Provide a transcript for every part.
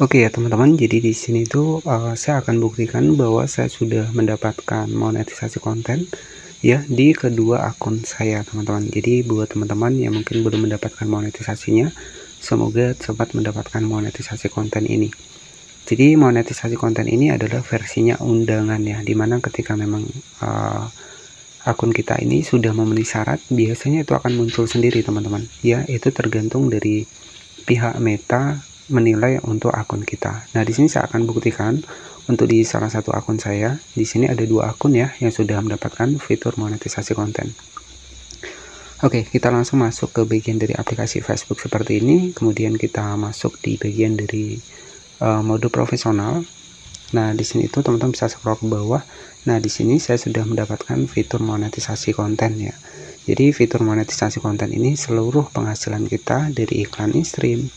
Oke ya teman-teman, jadi di sini tuh saya akan buktikan bahwa saya sudah mendapatkan monetisasi konten ya di kedua akun saya teman-teman. Jadi buat teman-teman yang mungkin belum mendapatkan monetisasinya, semoga cepat mendapatkan monetisasi konten ini. Jadi monetisasi konten ini adalah versinya undangan ya, dimana ketika memang akun kita ini sudah memenuhi syarat, biasanya itu akan muncul sendiri teman-teman. Ya, itu tergantung dari pihak Meta menilai untuk akun kita. Nah, di sini saya akan buktikan untuk di salah satu akun saya. Di sini ada dua akun ya yang sudah mendapatkan fitur monetisasi konten. Oke, kita langsung masuk ke bagian dari aplikasi Facebook seperti ini. Kemudian kita masuk di bagian dari mode profesional. Nah, di sini itu teman-teman bisa scroll ke bawah. Nah, di sini saya sudah mendapatkan fitur monetisasi konten ya. Jadi fitur monetisasi konten ini seluruh penghasilan kita dari iklan in-stream,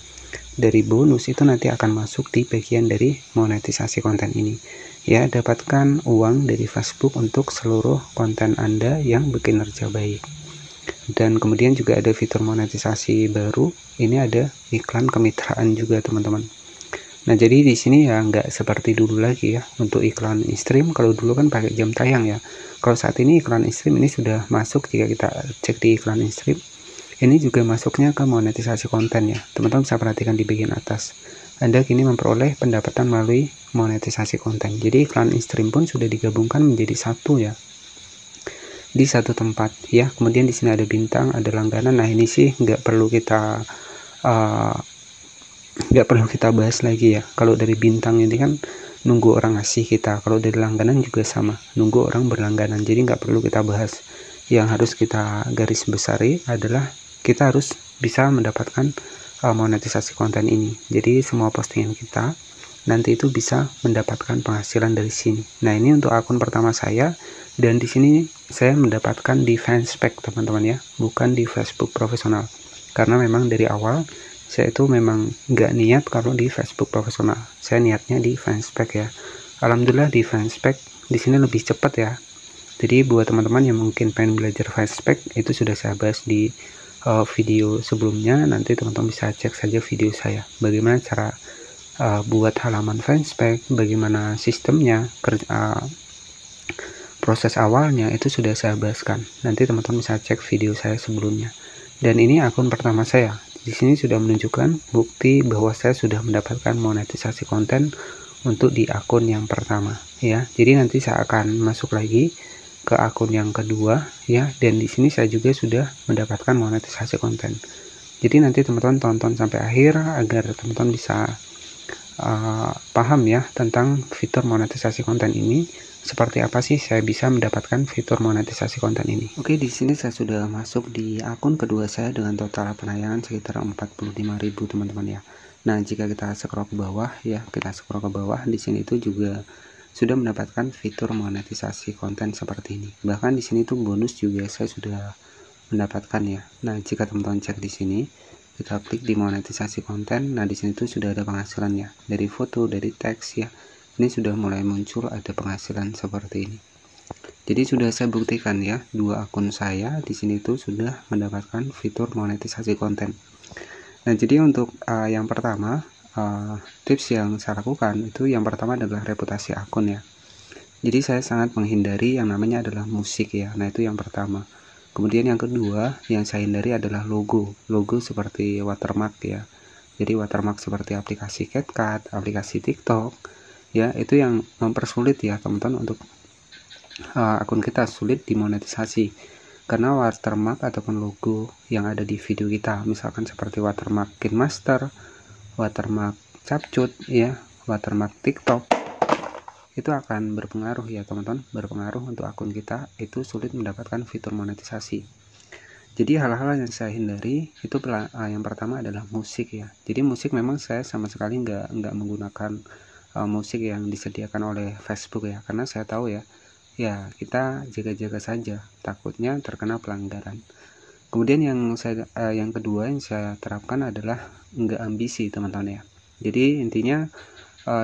dari bonus itu nanti akan masuk di bagian dari monetisasi konten ini. Ya, dapatkan uang dari Facebook untuk seluruh konten Anda yang berkinerja baik. Dan kemudian juga ada fitur monetisasi baru. Ini ada iklan kemitraan juga teman-teman. Nah, jadi di sini ya nggak seperti dulu lagi ya untuk iklan in-stream. Kalau dulu kan pakai jam tayang ya. Kalau saat ini iklan in-stream ini sudah masuk, jika kita cek di iklan in-stream, ini juga masuknya ke monetisasi konten ya. Teman-teman bisa perhatikan di bagian atas. Anda kini memperoleh pendapatan melalui monetisasi konten. Jadi iklan in-stream pun sudah digabungkan menjadi satu ya, di satu tempat ya. Kemudian di sini ada bintang, ada langganan. Nah, ini sih nggak perlu kita bahas lagi ya. Kalau dari bintang ini kan nunggu orang ngasih kita, kalau dari langganan juga sama, nunggu orang berlangganan, jadi nggak perlu kita bahas. Yang harus kita garis besari adalah kita harus bisa mendapatkan monetisasi konten ini. Jadi semua postingan kita nanti itu bisa mendapatkan penghasilan dari sini. Nah, ini untuk akun pertama saya, dan di sini saya mendapatkan di Fanspeak teman-teman ya, bukan di Facebook profesional, karena memang dari awal saya itu memang nggak niat kalau di Facebook profesional, saya niatnya di Fanspeak ya. Alhamdulillah di Fanspeak di sini lebih cepat ya. Jadi buat teman-teman yang mungkin pengen belajar Fanspeak, itu sudah saya bahas di video sebelumnya. Nanti teman-teman bisa cek saja video saya bagaimana cara buat halaman Fanspeak, bagaimana sistemnya, proses awalnya itu sudah saya bahaskan. Nanti teman-teman bisa cek video saya sebelumnya. Dan ini akun pertama saya. Di sini sudah menunjukkan bukti bahwa saya sudah mendapatkan monetisasi konten untuk di akun yang pertama ya. Jadi nanti saya akan masuk lagi ke akun yang kedua ya, dan di sini saya juga sudah mendapatkan monetisasi konten. Jadi nanti teman-teman tonton sampai akhir agar teman-teman bisa paham ya tentang fitur monetisasi konten ini. Seperti apa sih saya bisa mendapatkan fitur monetisasi konten ini? Oke, di sini saya sudah masuk di akun kedua saya dengan total penayangan sekitar 45.000 teman-teman ya. Nah, jika kita scroll ke bawah ya, kita scroll ke bawah, di sini itu juga sudah mendapatkan fitur monetisasi konten seperti ini. Bahkan di sini tuh bonus juga saya sudah mendapatkan ya. Nah, jika teman-teman cek di sini, kita klik di monetisasi konten. Nah, di sini tuh sudah ada penghasilannya dari foto, dari teks ya. Ini sudah mulai muncul ada penghasilan seperti ini. Jadi sudah saya buktikan ya, dua akun saya di sini tuh sudah mendapatkan fitur monetisasi konten. Nah, jadi untuk yang pertama, tips yang saya lakukan itu yang pertama adalah reputasi akun ya. Jadi saya sangat menghindari yang namanya adalah musik ya. Nah, itu yang pertama. Kemudian yang kedua yang saya hindari adalah logo seperti watermark ya. Jadi watermark seperti aplikasi CapCut, aplikasi TikTok ya, itu yang mempersulit ya teman-teman untuk akun kita sulit dimonetisasi, karena watermark ataupun logo yang ada di video kita, misalkan seperti watermark KineMaster, watermark Capcut ya, watermark TikTok, itu akan berpengaruh ya teman-teman, berpengaruh untuk akun kita, itu sulit mendapatkan fitur monetisasi. Jadi hal-hal yang saya hindari itu yang pertama adalah musik ya. Jadi musik memang saya sama sekali nggak menggunakan musik yang disediakan oleh Facebook ya, karena saya tahu ya kita jaga-jaga saja, takutnya terkena pelanggaran. Kemudian yang kedua yang saya terapkan adalah nggak ambisi teman-teman ya. Jadi intinya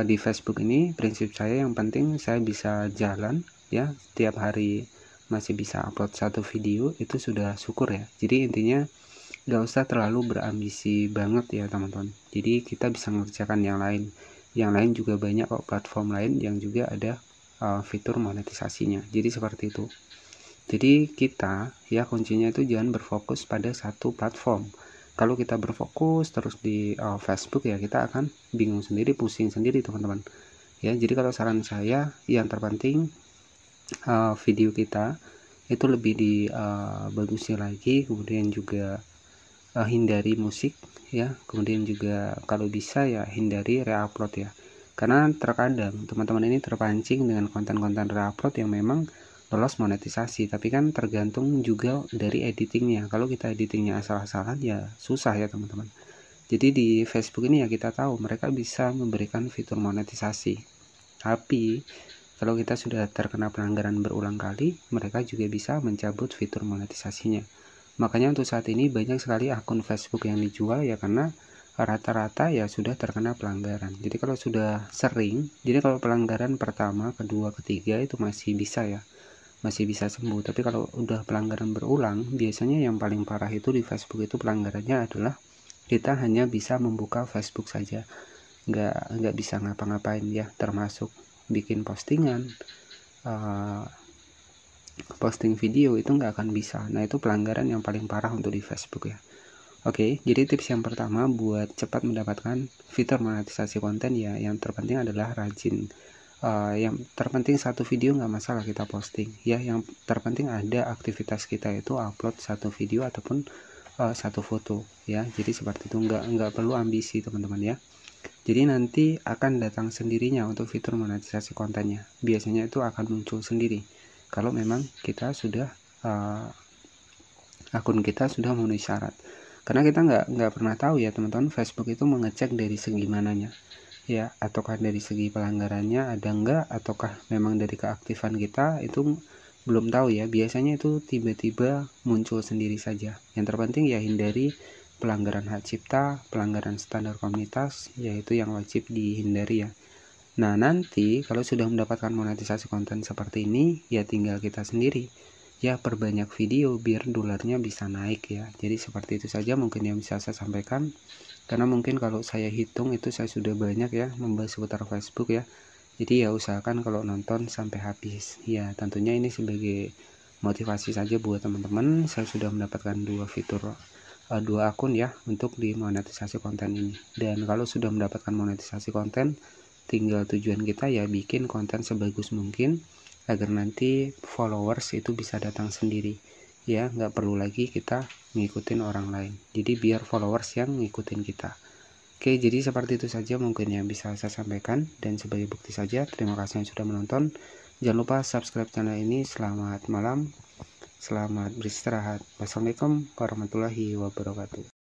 di Facebook ini prinsip saya yang penting saya bisa jalan ya, setiap hari masih bisa upload satu video, itu sudah syukur ya. Jadi intinya nggak usah terlalu berambisi banget ya teman-teman. Jadi kita bisa mengerjakan yang lain juga banyak kok, platform lain yang juga ada fitur monetisasinya. Jadi seperti itu. Jadi kita ya kuncinya itu jangan berfokus pada satu platform. Kalau kita berfokus terus di Facebook ya kita akan bingung sendiri, pusing sendiri teman-teman ya. Jadi kalau saran saya yang terpenting video kita itu lebih dibagusin lagi, kemudian juga hindari musik ya, kemudian juga kalau bisa ya hindari reupload ya, karena terkadang teman-teman ini terpancing dengan konten-konten reupload yang memang lolos monetisasi, tapi kan tergantung juga dari editingnya. Kalau kita editingnya asal-asalan ya susah ya teman-teman. Jadi di Facebook ini ya kita tahu mereka bisa memberikan fitur monetisasi, tapi kalau kita sudah terkena pelanggaran berulang kali, mereka juga bisa mencabut fitur monetisasinya. Makanya untuk saat ini banyak sekali akun Facebook yang dijual ya karena rata-rata ya sudah terkena pelanggaran. Jadi kalau sudah sering, jadi kalau pelanggaran pertama, kedua, ketiga itu masih bisa ya, masih bisa sembuh. Tapi kalau udah pelanggaran berulang, biasanya yang paling parah itu di Facebook itu pelanggarannya adalah kita hanya bisa membuka Facebook saja, nggak bisa ngapa-ngapain ya, termasuk bikin postingan, posting video itu nggak akan bisa. Nah itu pelanggaran yang paling parah untuk di Facebook ya. Oke, jadi tips yang pertama buat cepat mendapatkan fitur monetisasi konten ya, yang terpenting adalah rajin. Yang terpenting satu video nggak masalah kita posting ya, yang terpenting ada aktivitas kita itu upload satu video ataupun satu foto ya. Jadi seperti itu, nggak perlu ambisi teman-teman ya. Jadi nanti akan datang sendirinya untuk fitur monetisasi kontennya. Biasanya itu akan muncul sendiri kalau memang kita sudah akun kita sudah memenuhi syarat. Karena kita nggak pernah tahu ya teman-teman, Facebook itu mengecek dari segi mananya ya, ataukah dari segi pelanggarannya ada enggak, ataukah memang dari keaktifan kita, itu belum tahu ya. Biasanya itu tiba-tiba muncul sendiri saja. Yang terpenting ya hindari pelanggaran hak cipta, pelanggaran standar komunitas, yaitu yang wajib dihindari ya. Nah nanti kalau sudah mendapatkan monetisasi konten seperti ini ya tinggal kita sendiri ya perbanyak video biar dolarnya bisa naik ya. Jadi seperti itu saja mungkin yang bisa saya sampaikan, karena mungkin kalau saya hitung itu saya sudah banyak ya membahas seputar Facebook ya. Jadi ya usahakan kalau nonton sampai habis ya. Tentunya ini sebagai motivasi saja buat teman-teman. Saya sudah mendapatkan dua fitur, dua akun ya untuk di monetisasi konten ini. Dan kalau sudah mendapatkan monetisasi konten, tinggal tujuan kita ya bikin konten sebagus mungkin agar nanti followers itu bisa datang sendiri ya, nggak perlu lagi kita ngikutin orang lain. Jadi biar followers yang ngikutin kita. Oke, jadi seperti itu saja mungkin yang bisa saya sampaikan, dan sebagai bukti saja terima kasih yang sudah menonton. Jangan lupa subscribe channel ini. Selamat malam, selamat beristirahat. Wassalamualaikum warahmatullahi wabarakatuh.